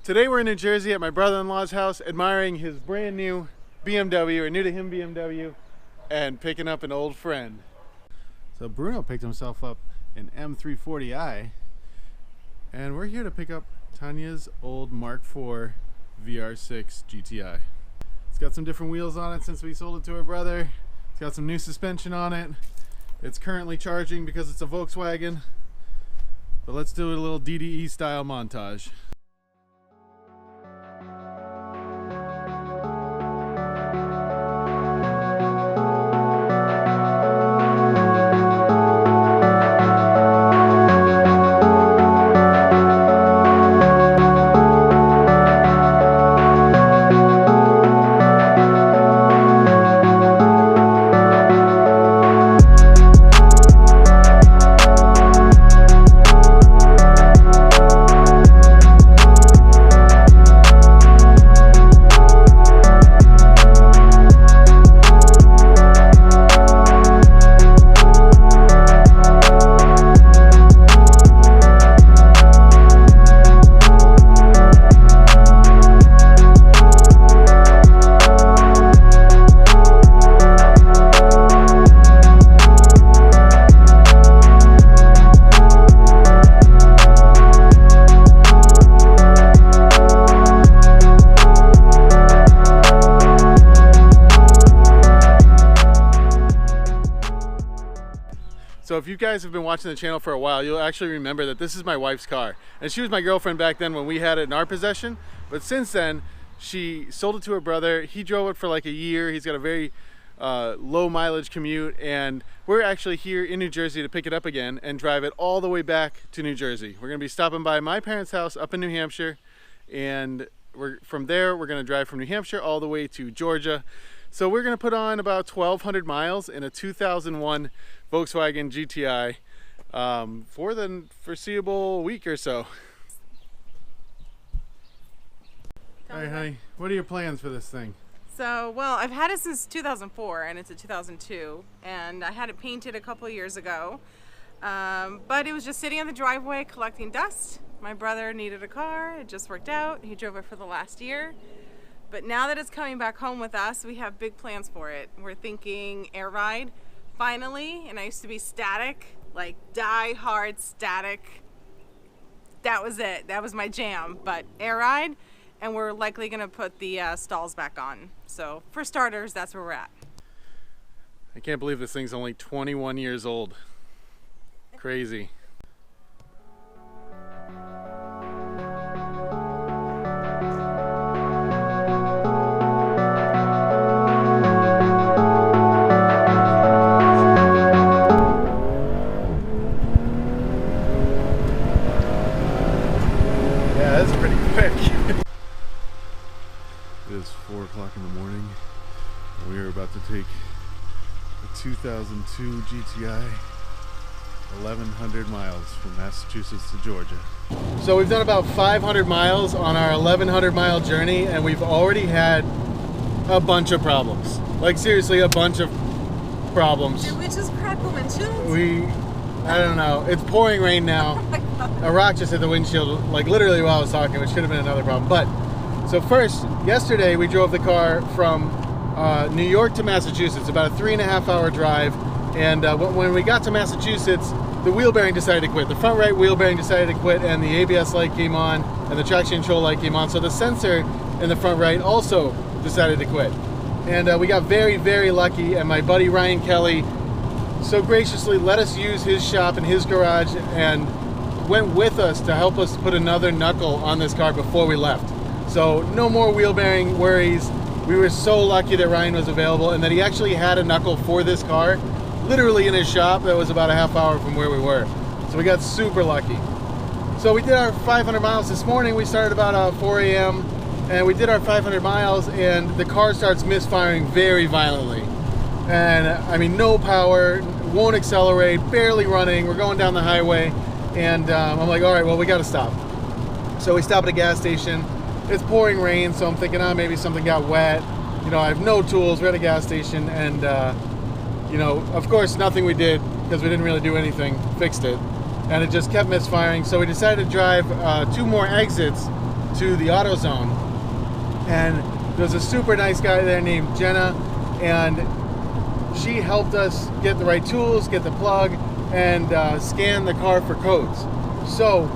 Today we're in New Jersey at my brother-in-law's house, admiring his brand new BMW, or new to him BMW, and picking up an old friend. So Bruno picked himself up an M340i, and we're here to pick up Tania's old Mark IV VR6 GTI. It's got some different wheels on it since we sold it to our brother. It's got some new suspension on it. It's currently charging because it's a Volkswagen. But let's do a little DDE style montage. So if you guys have been watching the channel for a while, you'll actually remember that this is my wife's car. And she was my girlfriend back then when we had it in our possession. But since then, she sold it to her brother. He drove it for like a year. He's got a very low mileage commute. And we're actually here in New Jersey to pick it up again and drive it all the way back to New Jersey. We're gonna be stopping by my parents' house up in New Hampshire. And from there, we're gonna drive from New Hampshire all the way to Georgia. So we're gonna put on about 1,200 miles in a 2001 Volkswagen GTI for the foreseeable week or so. Hi, honey. What are your plans for this thing? So, well, I've had it since 2004 and it's a 2002, and I had it painted a couple of years ago, but it was just sitting in the driveway collecting dust. My brother needed a car. It just worked out. He drove it for the last year. But now that it's coming back home with us, we have big plans for it. We're thinking air ride, finally. And I used to be static, like die hard static. That was it. That was my jam. But air ride, and we're likely going to put the stalls back on. So for starters, that's where we're at. I can't believe this thing's only 21 years old. Crazy. It is 4 o'clock in the morning, and we are about to take a 2002 GTI 1,100 miles from Massachusetts to Georgia. So we've done about 500 miles on our 1,100 mile journey, and we've already had a bunch of problems. Like seriously, a bunch of problems. Did we just crackle windshields? I don't know. It's pouring rain now. A rock just hit the windshield, like literally while I was talking, which should have been another problem. But so first, yesterday we drove the car from New York to Massachusetts, about a 3.5 hour drive. And when we got to Massachusetts, the wheel bearing decided to quit. The front right wheel bearing decided to quit, and the ABS light came on, and the traction control light came on. So the sensor in the front right also decided to quit. And we got very, very lucky, and my buddy Ryan Kelly so graciously let us use his shop and his garage and went with us to help us put another knuckle on this car before we left. So no more wheel bearing worries. We were so lucky that Ryan was available and that he actually had a knuckle for this car literally in his shop that was about a half hour from where we were. So we got super lucky. So we did our 500 miles this morning. We started about 4 a.m. and we did our 500 miles, and the car starts misfiring very violently. And I mean, no power, won't accelerate, barely running. We're going down the highway, and I'm like, all right, well, we got to stop. So we stop at a gas station. It's pouring rain, so I'm thinking, oh, maybe something got wet. You know, I have no tools. We're at a gas station, and you know, of course, nothing we did, because we didn't really do anything, fixed it, and it just kept misfiring. So we decided to drive 2 more exits to the AutoZone, and there's a super nice guy there named Jenna, and she helped us get the right tools, get the plug, and scan the car for codes. So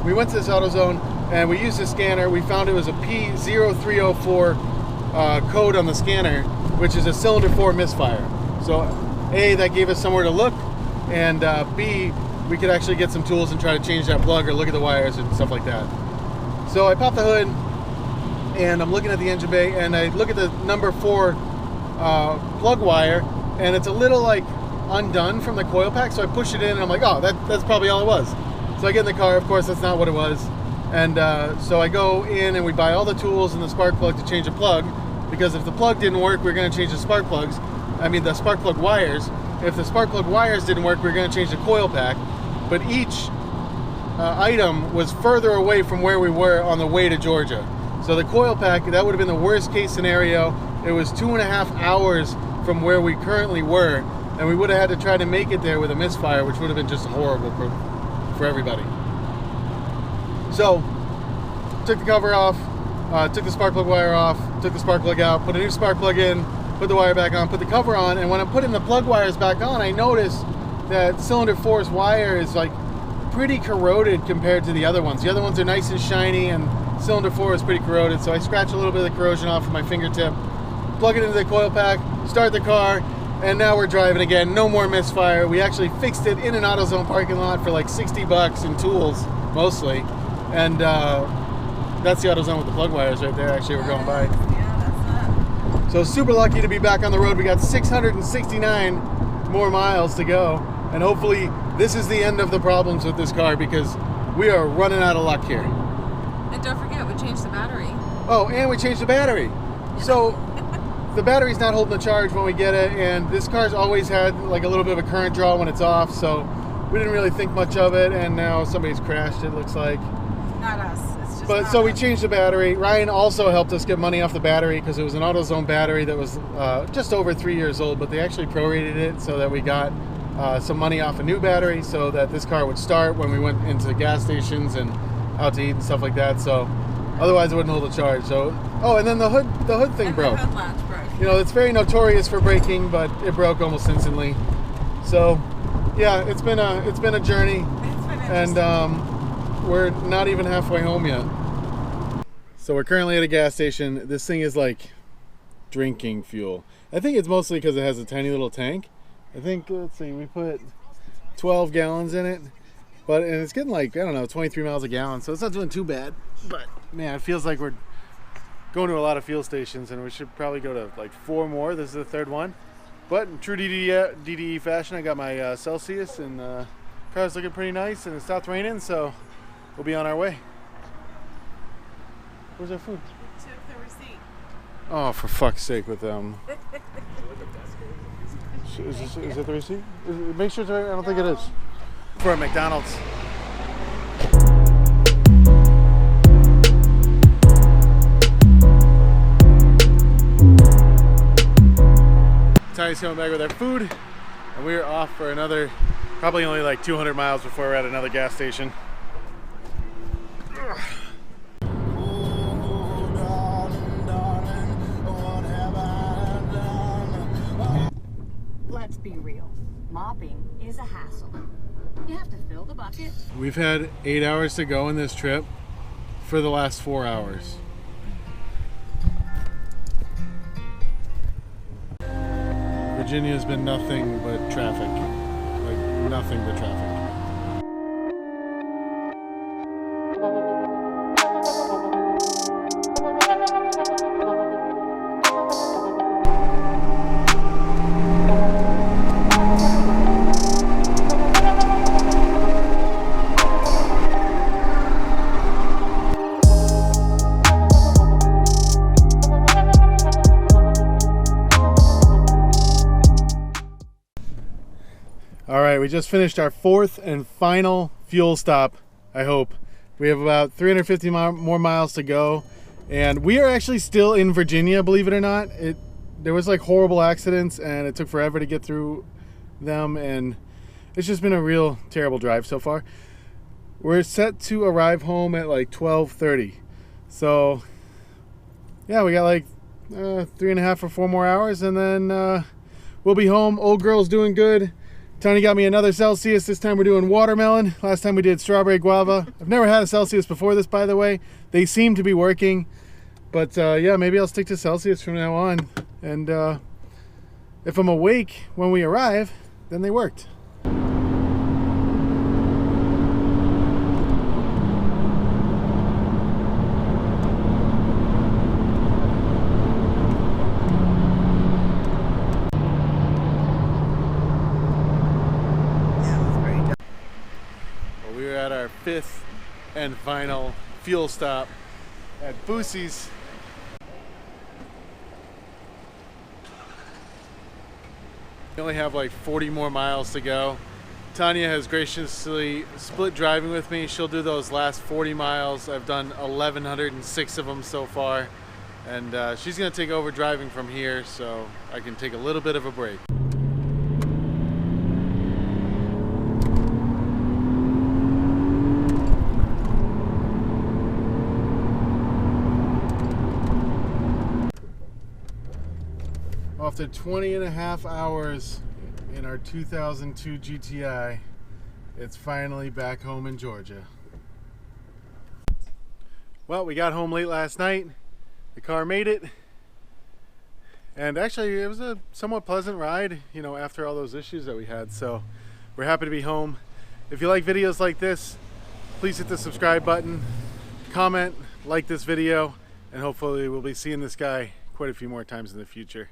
we went to this AutoZone and we used the scanner. We found it was a P0304 code on the scanner, which is a cylinder 4 misfire. So A, that gave us somewhere to look, and B, we could actually get some tools and try to change that plug or look at the wires and stuff like that. So I popped the hood and I'm looking at the engine bay, and I look at the number 4 plug wire, and it's a little like undone from the coil pack. So I push it in and I'm like, oh, that's probably all it was. So I get in the car, of course that's not what it was. And so I go in and we buy all the tools and the spark plug to change a plug, because if the plug didn't work, we're going to change the spark plugs. I mean the spark plug wires. If the spark plug wires didn't work, we're going to change the coil pack. But each item was further away from where we were on the way to Georgia. So the coil pack, that would have been the worst case scenario. It was 2.5 hours from where we currently were, and we would have had to try to make it there with a misfire, which would have been just horrible for everybody. So took the cover off, took the spark plug wire off, took the spark plug out, put a new spark plug in, put the wire back on, put the cover on, and when I'm putting the plug wires back on, I noticed that cylinder 4's wire is like pretty corroded compared to the other ones. The other ones are nice and shiny, and cylinder 4 is pretty corroded. So I scratch a little bit of the corrosion off with my fingertip, plug it into the coil pack, start the car, and now we're driving again. No more misfire. We actually fixed it in an AutoZone parking lot for like 60 bucks in tools, mostly. And that's the AutoZone with the plug wires right there. Actually, we're going by. Yeah, that's that. So super lucky to be back on the road. We got 669 more miles to go, and hopefully this is the end of the problems with this car, because we are running out of luck here. And don't forget, we changed the battery. Oh, and we changed the battery. So the battery's not holding the charge when we get it, and this car's always had like a little bit of a current draw when it's off, so we didn't really think much of it, and now somebody's crashed, it looks like. Not us. It's just But not so we us. changed the battery. Ryan also helped us get money off the battery, because it was an AutoZone battery that was just over 3 years old, but they actually prorated it so that we got some money off a new battery so that this car would start when we went into gas stations and out to eat and stuff like that. So otherwise it wouldn't hold a charge. So and then the hood thing And broke. the hood latch broke. You know, it's very notorious for breaking, but it broke almost instantly. So yeah, it's been a journey, It's been and interesting. we're not even halfway home yet. So we're currently at a gas station. This thing is like drinking fuel. I think it's mostly because it has a tiny little tank. I think, let's see, we put 12 gallons in it, and it's getting like, I don't know, 23 miles a gallon, so it's not doing too bad. But man, it feels like we're going to a lot of fuel stations, and we should probably go to like 4 more. This is the 3rd one. But in true DDE fashion, I got my Celsius, and the car's looking pretty nice, and it stopped raining, so we'll be on our way. Where's our food? We took the receipt. Oh, for fuck's sake with them. Is that the receipt? Make sure it's right. I don't think it is. For a McDonald's. Tania's coming back with our food, and we're off for another, probably only like 200 miles before we're at another gas station. Let's be real. Mopping is a hassle. You have to fill the bucket. We've had 8 hours to go in this trip for the last 4 hours. Virginia's been nothing but traffic. Like nothing but traffic. All right, we just finished our 4th and final fuel stop, I hope. We have about 350 more miles to go, and we are actually still in Virginia, believe it or not. There was like horrible accidents, and it took forever to get through them, and it's just been a real terrible drive so far. We're set to arrive home at like 12:30. So yeah, we got like 3.5 or 4 more hours, and then we'll be home. Old girl's doing good. Tania got me another Celsius. This time we're doing watermelon. Last time we did strawberry guava. I've never had a Celsius before this, by the way. They seem to be working, but yeah, maybe I'll stick to Celsius from now on. And if I'm awake when we arrive, then they worked. At our 5th and final fuel stop at Boosie's. We only have like 40 more miles to go. Tania has graciously split driving with me. She'll do those last 40 miles. I've done 1,106 of them so far, and she's gonna take over driving from here so I can take a little bit of a break. After 20.5 hours in our 2002 GTI, it's finally back home in Georgia. Well, we got home late last night. The car made it. And actually, it was a somewhat pleasant ride, you know, after all those issues that we had. So we're happy to be home. If you like videos like this, please hit the subscribe button, comment, like this video, and hopefully we'll be seeing this guy quite a few more times in the future.